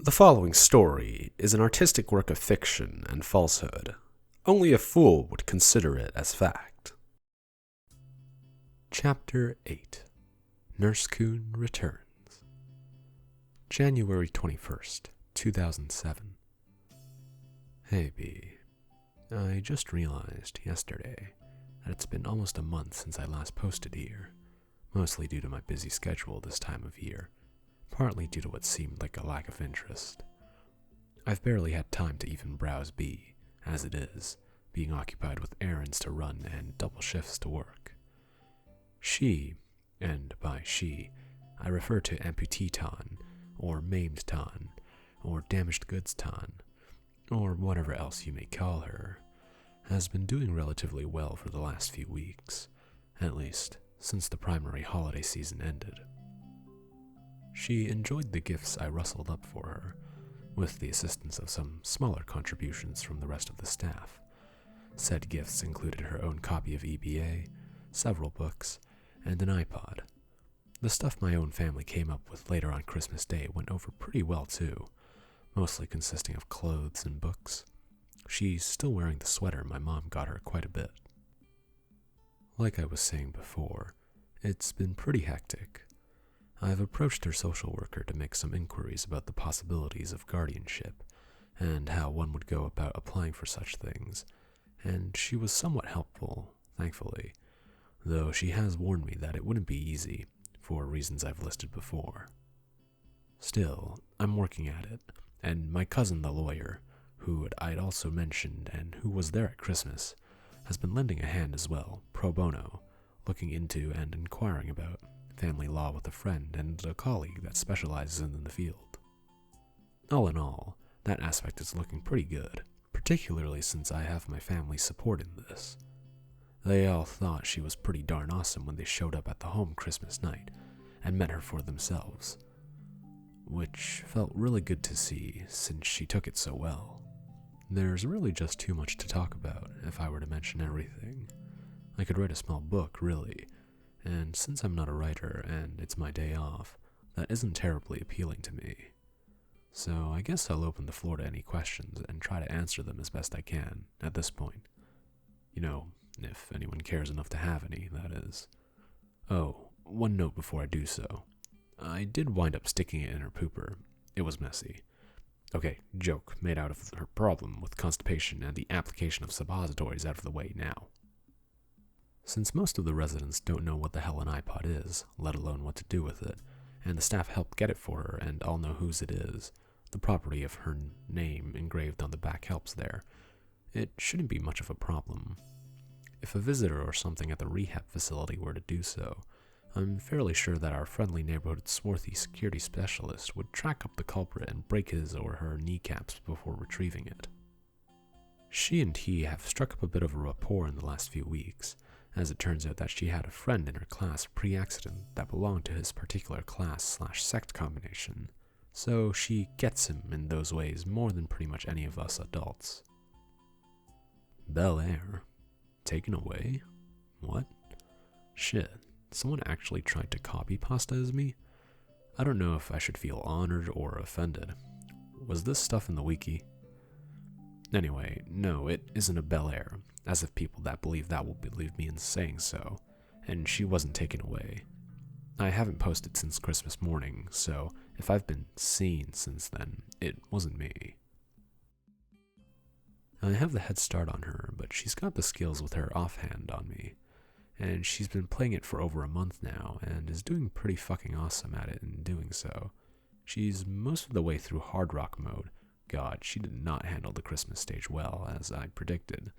The following story is an artistic work of fiction and falsehood. Only a fool would consider it as fact. Chapter 8. Nurse-kun returns. January 21st, 2007. Hey B, I just realized yesterday that it's been almost a month since I last posted here, mostly due to my busy schedule this time of year, partly due to what seemed like a lack of interest. I've barely had time to even browse B, as it is, being occupied with errands to run and double shifts to work. She, and by she, I refer to amputee-chan, or maimed-chan, or damaged goods-chan, or whatever else you may call her, has been doing relatively well for the last few weeks, at least since the primary holiday season ended. She enjoyed the gifts I rustled up for her, with the assistance of some smaller contributions from the rest of the staff. Said gifts included her own copy of EBA, several books, and an iPod. The stuff my own family came up with later on Christmas Day went over pretty well too, mostly consisting of clothes and books. She's still wearing the sweater my mom got her quite a bit. Like I was saying before, it's been pretty hectic. I've approached her social worker to make some inquiries about the possibilities of guardianship, and how one would go about applying for such things, and she was somewhat helpful, thankfully, though she has warned me that it wouldn't be easy, for reasons I've listed before. Still, I'm working at it, and my cousin the lawyer, who I'd also mentioned and who was there at Christmas, has been lending a hand as well, pro bono, looking into and inquiring about family law with a friend and a colleague that specializes in the field. All in all, that aspect is looking pretty good, particularly since I have my family's support in this. They all thought she was pretty darn awesome when they showed up at the home Christmas night and met her for themselves, which felt really good to see since she took it so well. There's really just too much to talk about if I were to mention everything. I could write a small book, really, and since I'm not a writer and it's my day off, that isn't terribly appealing to me. So I guess I'll open the floor to any questions and try to answer them as best I can at this point. You know, if anyone cares enough to have any, that is. Oh, one note before I do so. I did wind up sticking it in her pooper. It was messy. Okay, joke made out of her problem with constipation and the application of suppositories out of the way now. Since most of the residents don't know what the hell an iPod is, let alone what to do with it, and the staff helped get it for her and all know whose it is, the property of her name engraved on the back helps there, it shouldn't be much of a problem. If a visitor or something at the rehab facility were to do so, I'm fairly sure that our friendly neighborhood swarthy security specialist would track up the culprit and break his or her kneecaps before retrieving it. She and he have struck up a bit of a rapport in the last few weeks, as it turns out that she had a friend in her class pre-accident that belonged to his particular class/sect combination, so she gets him in those ways more than pretty much any of us adults. Bel Air. Taken away? What? Shit, someone actually tried to copy pasta as me? I don't know if I should feel honored or offended. Was this stuff in the wiki? Anyway, no, it isn't a Bel Air, as if people that believe that will believe me in saying so, and she wasn't taken away. I haven't posted since Christmas morning, so if I've been seen since then, it wasn't me. I have the head start on her, but she's got the skills with her offhand on me, and she's been playing it for over a month now, and is doing pretty fucking awesome at it in doing so. She's most of the way through hard rock mode. God, she did not handle the Christmas stage well, as I predicted,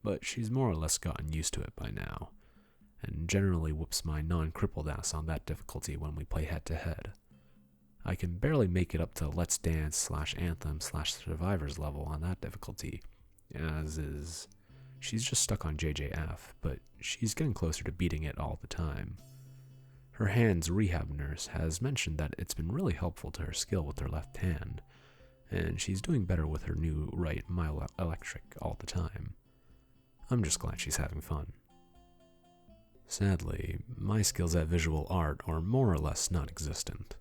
but she's more or less gotten used to it by now, and generally whoops my non-crippled ass on that difficulty when we play head-to-head. I can barely make it up to Let's Dance/Anthem/Survivors level on that difficulty, as is. She's just stuck on JJF, but she's getting closer to beating it all the time. Her hand's rehab nurse has mentioned that it's been really helpful to her skill with her left hand, and she's doing better with her new right myoelectric all the time. I'm just glad she's having fun. Sadly, my skills at visual art are more or less non-existent.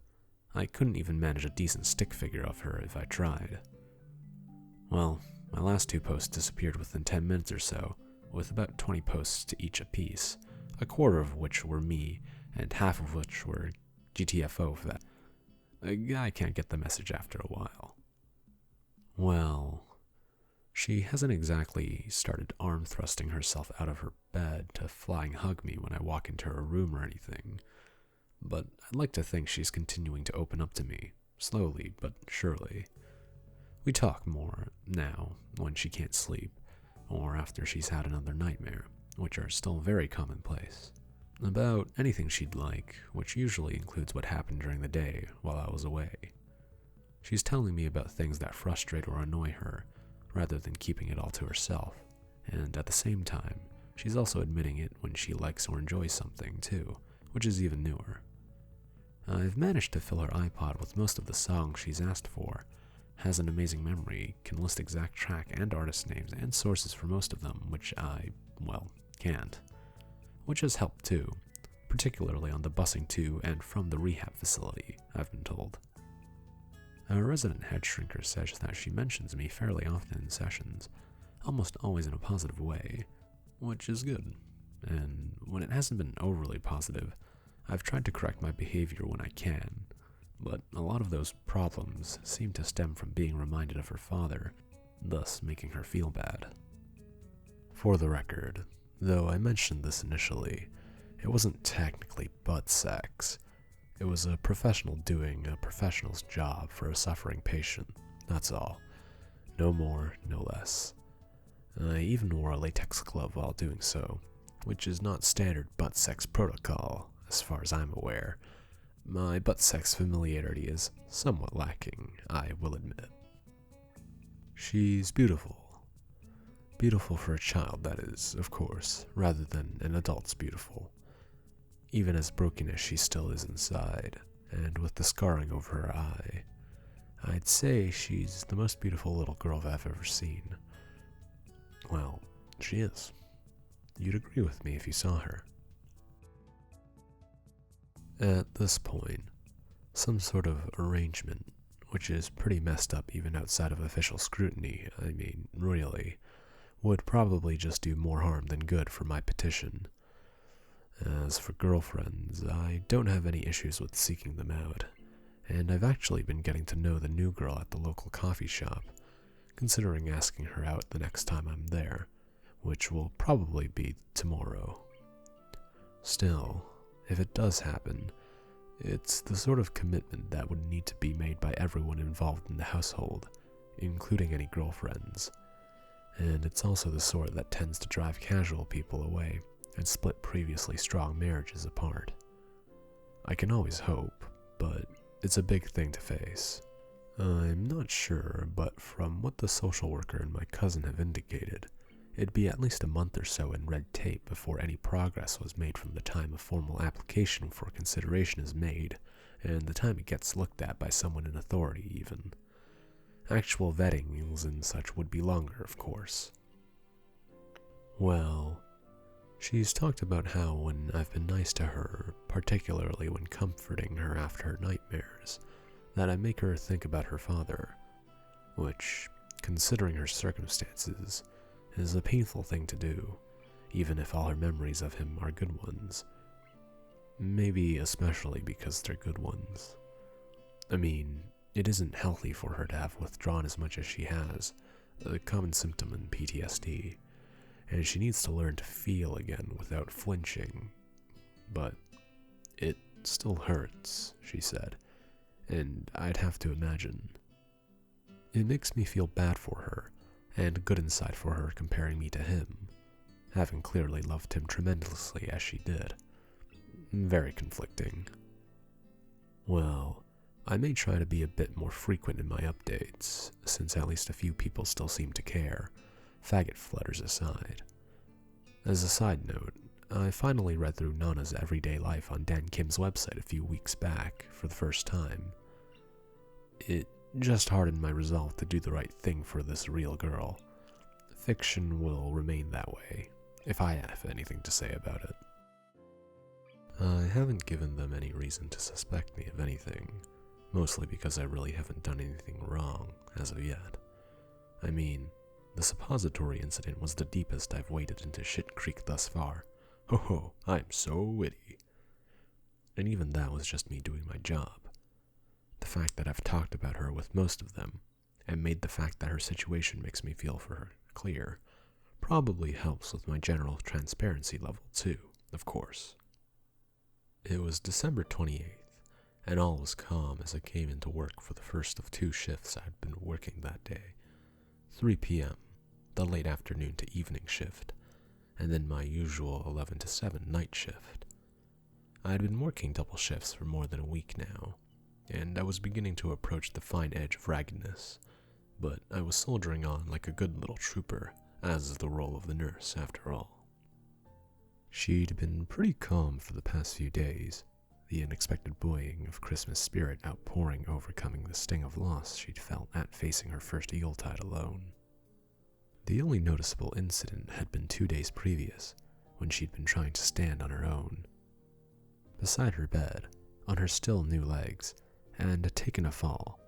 I couldn't even manage a decent stick figure of her if I tried. Well, my last 2 posts disappeared within 10 minutes or so, with about 20 posts to each apiece, a quarter of which were me, and half of which were GTFO for that. A guy can't get the message after a while. Well, she hasn't exactly started arm thrusting herself out of her bed to flying hug me when I walk into her room or anything, but I'd like to think she's continuing to open up to me, slowly but surely. We talk more now when she can't sleep, or after she's had another nightmare, which are still very commonplace, about anything she'd like, which usually includes what happened during the day while I was away. She's telling me about things that frustrate or annoy her, rather than keeping it all to herself, and at the same time, she's also admitting it when she likes or enjoys something too, which is even newer. I've managed to fill her iPod with most of the songs she's asked for, has an amazing memory, can list exact track and artist names and sources for most of them, which I, well, can't. Which has helped too, particularly on the busing to and from the rehab facility, I've been told. Our resident head shrinker says that she mentions me fairly often in sessions, almost always in a positive way, which is good, and when it hasn't been overly positive, I've tried to correct my behavior when I can, but a lot of those problems seem to stem from being reminded of her father, thus making her feel bad. For the record, though I mentioned this initially, it wasn't technically butt sex. It was a professional doing a professional's job for a suffering patient, that's all. No more, no less. I even wore a latex glove while doing so, which is not standard butt sex protocol, as far as I'm aware. My butt sex familiarity is somewhat lacking, I will admit. She's beautiful. Beautiful for a child, that is, of course, rather than an adult's beautiful. Even as broken as she still is inside, and with the scarring over her eye, I'd say she's the most beautiful little girl I've ever seen. Well, she is. You'd agree with me if you saw her. At this point, some sort of arrangement, which is pretty messed up even outside of official scrutiny, I mean, really, would probably just do more harm than good for my petition. As for girlfriends, I don't have any issues with seeking them out, and I've actually been getting to know the new girl at the local coffee shop, considering asking her out the next time I'm there, which will probably be tomorrow. Still, if it does happen, it's the sort of commitment that would need to be made by everyone involved in the household, including any girlfriends, and it's also the sort that tends to drive casual people away and split previously strong marriages apart. I can always hope, but it's a big thing to face. I'm not sure, but from what the social worker and my cousin have indicated, it'd be at least a month or so in red tape before any progress was made from the time a formal application for consideration is made, and the time it gets looked at by someone in authority even. Actual vettings and such would be longer, of course. Well, she's talked about how when I've been nice to her, particularly when comforting her after her nightmares, that I make her think about her father, which, considering her circumstances, is a painful thing to do, even if all her memories of him are good ones. Maybe especially because they're good ones. I mean, it isn't healthy for her to have withdrawn as much as she has, a common symptom in PTSD, and she needs to learn to feel again without flinching. But it still hurts, she said, and I'd have to imagine. It makes me feel bad for her, and good inside for her comparing me to him, having clearly loved him tremendously as she did. Very conflicting. Well, I may try to be a bit more frequent in my updates, since at least a few people still seem to care, faggot flutters aside. As a side note, I finally read through Nana's Everyday Life on Dan Kim's website a few weeks back for the first time. It just hardened my resolve to do the right thing for this real girl. Fiction will remain that way, if I have anything to say about it. I haven't given them any reason to suspect me of anything, mostly because I really haven't done anything wrong as of yet. I mean, the suppository incident was the deepest I've waded into shit creek thus far. Ho ho, I'm so witty. And even that was just me doing my job. The fact that I've talked about her with most of them, and made the fact that her situation makes me feel for her clear, probably helps with my general transparency level too, of course. It was December 28th, and all was calm as I came into work for the first of 2 shifts I'd been working that day. 3 p.m., the late afternoon to evening shift, and then my usual 11 to 7 night shift. I had been working double shifts for more than a week now, and I was beginning to approach the fine edge of raggedness, but I was soldiering on like a good little trooper, as is the role of the nurse after all. She'd been pretty calm for the past few days, the unexpected buoying of Christmas spirit outpouring overcoming the sting of loss she'd felt at facing her first Yuletide alone. The only noticeable incident had been 2 days previous, when she'd been trying to stand on her own. Beside her bed, on her still new legs, and had taken a fall.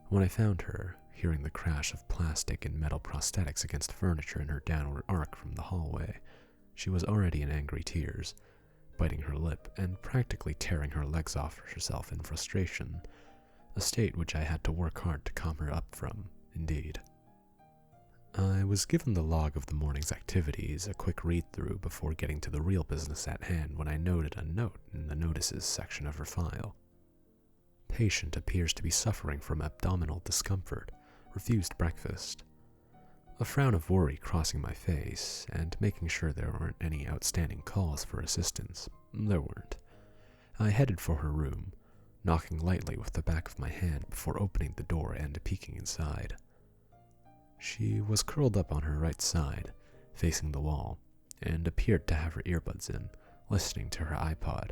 When I found her, hearing the crash of plastic and metal prosthetics against furniture in her downward arc from the hallway, she was already in angry tears, biting her lip and practically tearing her legs off herself in frustration, a state which I had to work hard to calm her up from, indeed. I was given the log of the morning's activities a quick read-through before getting to the real business at hand when I noted a note in the notices section of her file. Patient appears to be suffering from abdominal discomfort, refused breakfast. A frown of worry crossing my face, and making sure there weren't any outstanding calls for assistance. There weren't. I headed for her room, knocking lightly with the back of my hand before opening the door and peeking inside. She was curled up on her right side, facing the wall, and appeared to have her earbuds in, listening to her iPod.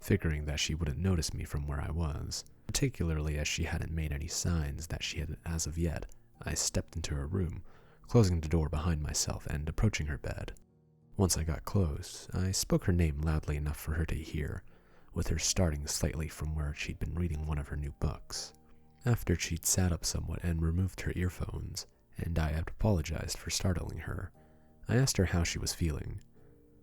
Figuring that she wouldn't notice me from where I was, particularly as she hadn't made any signs that she had as of yet, I stepped into her room, closing the door behind myself and approaching her bed. Once I got close, I spoke her name loudly enough for her to hear, with her starting slightly from where she'd been reading one of her new books. After she'd sat up somewhat and removed her earphones, and I had apologized for startling her, I asked her how she was feeling.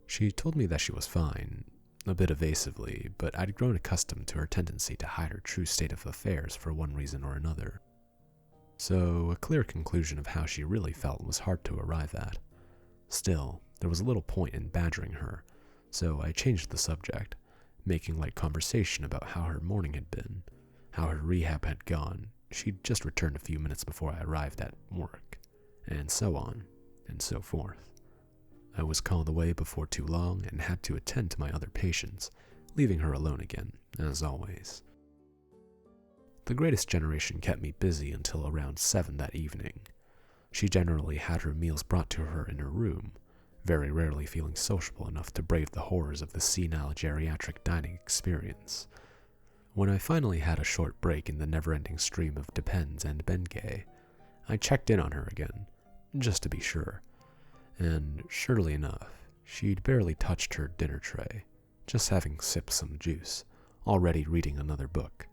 She told me that she was fine, a bit evasively, but I'd grown accustomed to her tendency to hide her true state of affairs for one reason or another. So a clear conclusion of how she really felt was hard to arrive at. Still, there was little point in badgering her, so I changed the subject, making light conversation about how her morning had been, how her rehab had gone. She'd just returned a few minutes before I arrived at work, and so on, and so forth. I was called away before too long and had to attend to my other patients, leaving her alone again, as always. The Greatest Generation kept me busy until around 7 that evening. She generally had her meals brought to her in her room, very rarely feeling sociable enough to brave the horrors of the senile geriatric dining experience. When I finally had a short break in the never-ending stream of Depends and Bengay, I checked in on her again, just to be sure. And surely enough, she'd barely touched her dinner tray, just having sipped some juice, already reading another book.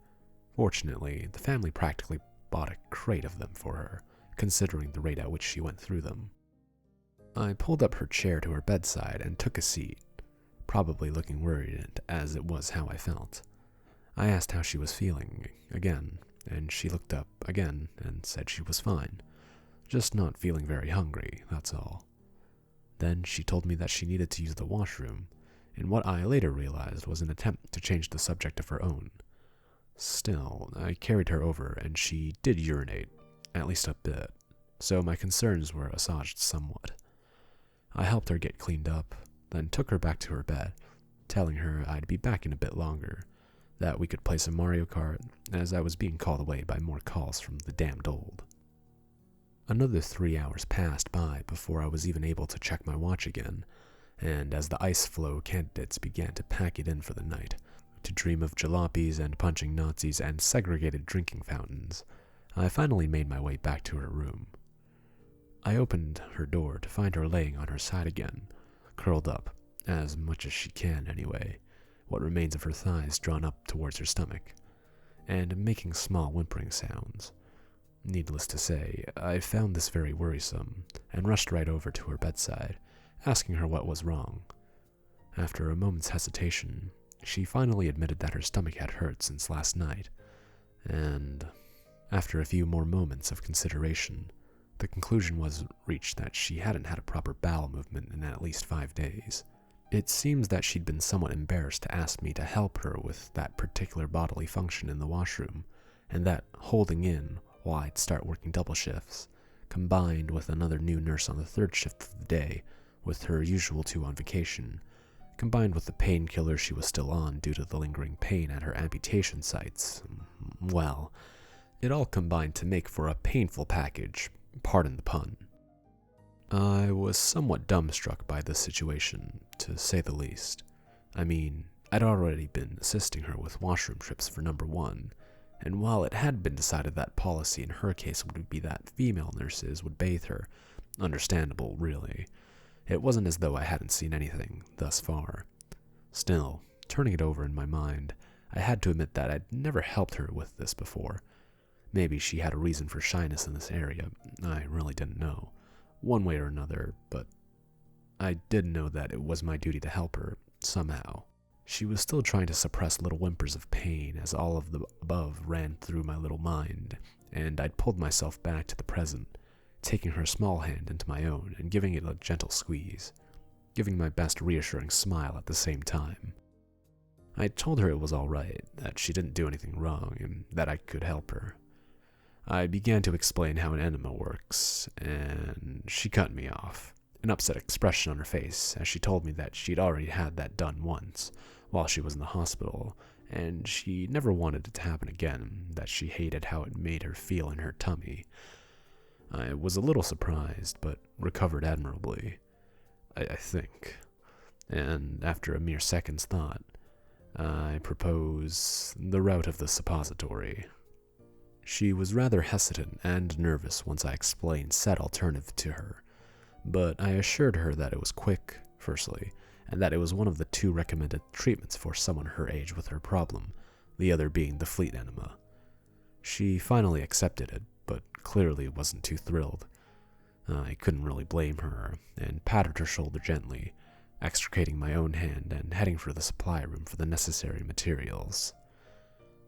Fortunately, the family practically bought a crate of them for her, considering the rate at which she went through them. I pulled up her chair to her bedside and took a seat, probably looking worried, as it was how I felt. I asked how she was feeling, again, and she looked up again and said she was fine, just not feeling very hungry, that's all. Then she told me that she needed to use the washroom, in what I later realized was an attempt to change the subject of her own. Still, I carried her over and she did urinate, at least a bit, so my concerns were assuaged somewhat. I helped her get cleaned up, then took her back to her bed, telling her I'd be back in a bit longer, that we could play some Mario Kart, as I was being called away by more calls from the damned old. Another 3 hours passed by before I was even able to check my watch again, and as the ice flow candidates began to pack it in for the night, to dream of jalopies and punching Nazis and segregated drinking fountains, I finally made my way back to her room. I opened her door to find her laying on her side again, curled up, as much as she can anyway, what remains of her thighs drawn up towards her stomach, and making small whimpering sounds. Needless to say, I found this very worrisome, and rushed right over to her bedside, asking her what was wrong. After a moment's hesitation, she finally admitted that her stomach had hurt since last night, and after a few more moments of consideration, the conclusion was reached that she hadn't had a proper bowel movement in at least 5 days. It seems that she'd been somewhat embarrassed to ask me to help her with that particular bodily function in the washroom, and that holding in while I'd start working double shifts, combined with another new nurse on the 3rd shift of the day, with her usual 2 on vacation, combined with the painkiller she was still on due to the lingering pain at her amputation sites, well, it all combined to make for a painful package, pardon the pun. I was somewhat dumbstruck by this situation, to say the least. I mean, I'd already been assisting her with washroom trips for number 1, and while it had been decided that policy in her case would be that female nurses would bathe her, understandable, really, it wasn't as though I hadn't seen anything thus far. Still, turning it over in my mind, I had to admit that I'd never helped her with this before. Maybe she had a reason for shyness in this area, I really didn't know, one way or another, but I did know that it was my duty to help her, somehow. She was still trying to suppress little whimpers of pain as all of the above ran through my little mind, and I'd pulled myself back to the present, taking her small hand into my own and giving it a gentle squeeze, giving my best reassuring smile at the same time. I told her it was all right, that she didn't do anything wrong, and that I could help her. I began to explain how an enema works, and she cut me off, an upset expression on her face as she told me that she'd already had that done once, while she was in the hospital, and she never wanted it to happen again, that she hated how it made her feel in her tummy. I was a little surprised, but recovered admirably, I think, and after a mere second's thought, I propose the route of the suppository. She was rather hesitant and nervous once I explained said alternative to her, but I assured her that it was quick, firstly, and that it was one of the 2 recommended treatments for someone her age with her problem, the other being the fleet enema. She finally accepted it, but clearly wasn't too thrilled. I couldn't really blame her, and patted her shoulder gently, extricating my own hand and heading for the supply room for the necessary materials.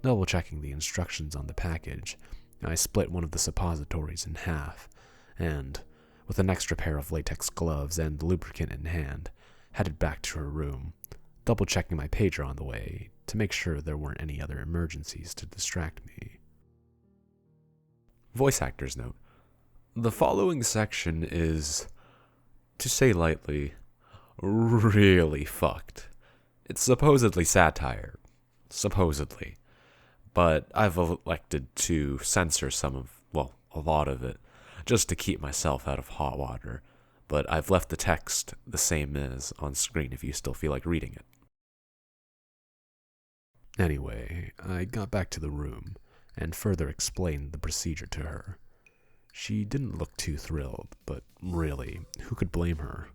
Double-checking the instructions on the package, I split one of the suppositories in half, and, with an extra pair of latex gloves and lubricant in hand, headed back to her room, double-checking my pager on the way to make sure there weren't any other emergencies to distract me. Voice actor's note. The following section is, to say lightly, really fucked. It's supposedly satire. Supposedly. But I've elected to censor a lot of it, just to keep myself out of hot water. But I've left the text the same as on screen if you still feel like reading it. Anyway, I got back to the room and further explained the procedure to her. She didn't look too thrilled, but really, who could blame her?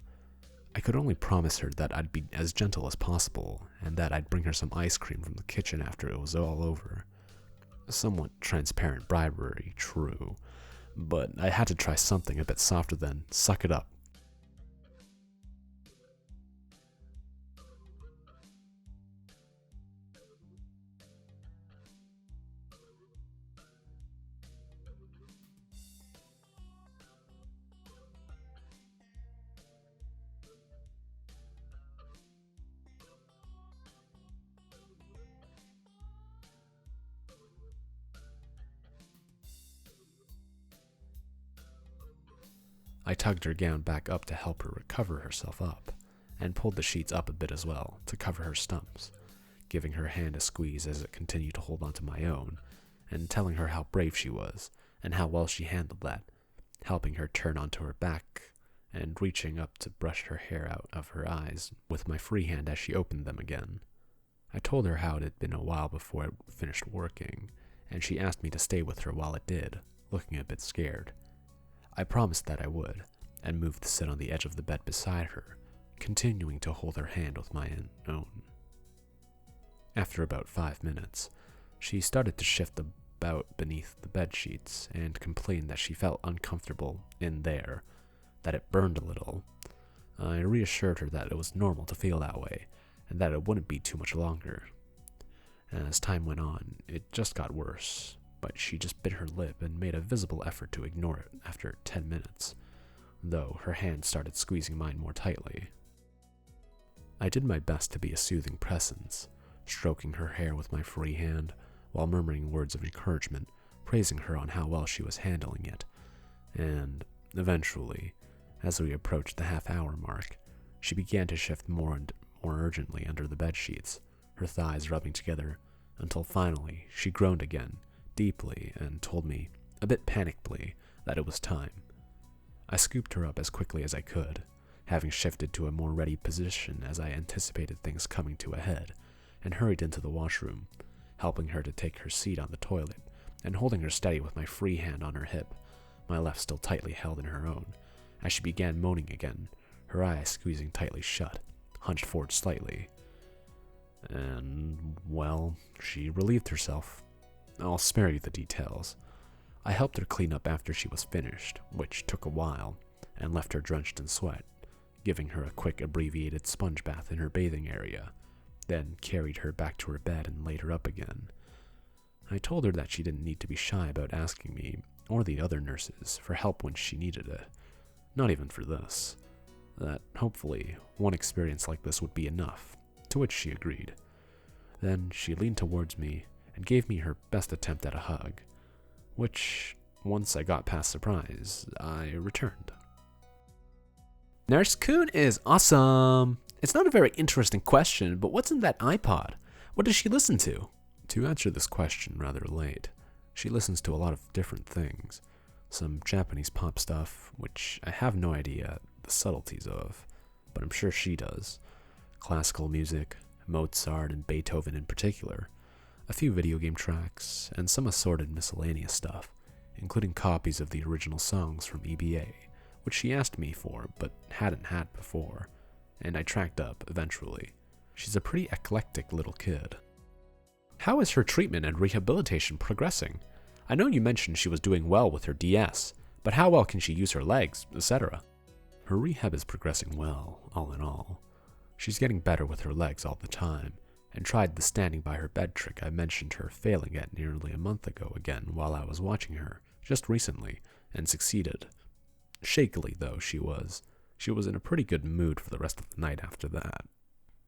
I could only promise her that I'd be as gentle as possible, and that I'd bring her some ice cream from the kitchen after it was all over. Somewhat transparent bribery, true, but I had to try something a bit softer than suck it up. I tugged her gown back up to help her recover herself up, and pulled the sheets up a bit as well to cover her stumps, giving her hand a squeeze as it continued to hold onto my own, and telling her how brave she was, and how well she handled that, helping her turn onto her back, and reaching up to brush her hair out of her eyes with my free hand as she opened them again. I told her how it had been a while before it finished working, and she asked me to stay with her while it did, looking a bit scared. I promised that I would, and moved to sit on the edge of the bed beside her, continuing to hold her hand with my own. After about 5 minutes, She started to shift about beneath the bed sheets and complained that she felt uncomfortable in there, that it burned a little. I reassured her that it was normal to feel that way, and that it wouldn't be too much longer. As time went on, it just got worse, but she just bit her lip and made a visible effort to ignore it after 10 minutes, though her hand started squeezing mine more tightly. I did my best to be a soothing presence, stroking her hair with my free hand, while murmuring words of encouragement, praising her on how well she was handling it, and eventually, as we approached the half-hour mark, she began to shift more and more urgently under the bed sheets, her thighs rubbing together, until finally she groaned again, deeply, and told me, a bit panickedly, that it was time. I scooped her up as quickly as I could, having shifted to a more ready position as I anticipated things coming to a head, and hurried into the washroom, helping her to take her seat on the toilet, and holding her steady with my free hand on her hip, my left still tightly held in her own, as she began moaning again, her eyes squeezing tightly shut, hunched forward slightly. And, well, she relieved herself. I'll spare you the details. I helped her clean up after she was finished, which took a while, and left her drenched in sweat, giving her a quick abbreviated sponge bath in her bathing area, then carried her back to her bed and laid her up again. I told her that she didn't need to be shy about asking me, or the other nurses, for help when she needed it. Not even for this. That, hopefully, one experience like this would be enough, to which she agreed. Then she leaned towards me and gave me her best attempt at a hug, which, once I got past surprise, I returned. Nurse-kun is awesome! It's not a very interesting question, but what's in that iPod? What does she listen to? To answer this question rather late, she listens to a lot of different things. Some Japanese pop stuff, which I have no idea the subtleties of, but I'm sure she does. Classical music, Mozart and Beethoven in particular. A few video game tracks, and some assorted miscellaneous stuff, including copies of the original songs from EBA, which she asked me for but hadn't had before, and I tracked up eventually. She's a pretty eclectic little kid. How is her treatment and rehabilitation progressing? I know you mentioned she was doing well with her DS, but how well can she use her legs, etc.? Her rehab is progressing well, all in all. She's getting better with her legs all the time, and tried the standing by her bed trick I mentioned her failing at nearly a month ago again while I was watching her, just recently, and succeeded. Shakily, though, she was in a pretty good mood for the rest of the night after that.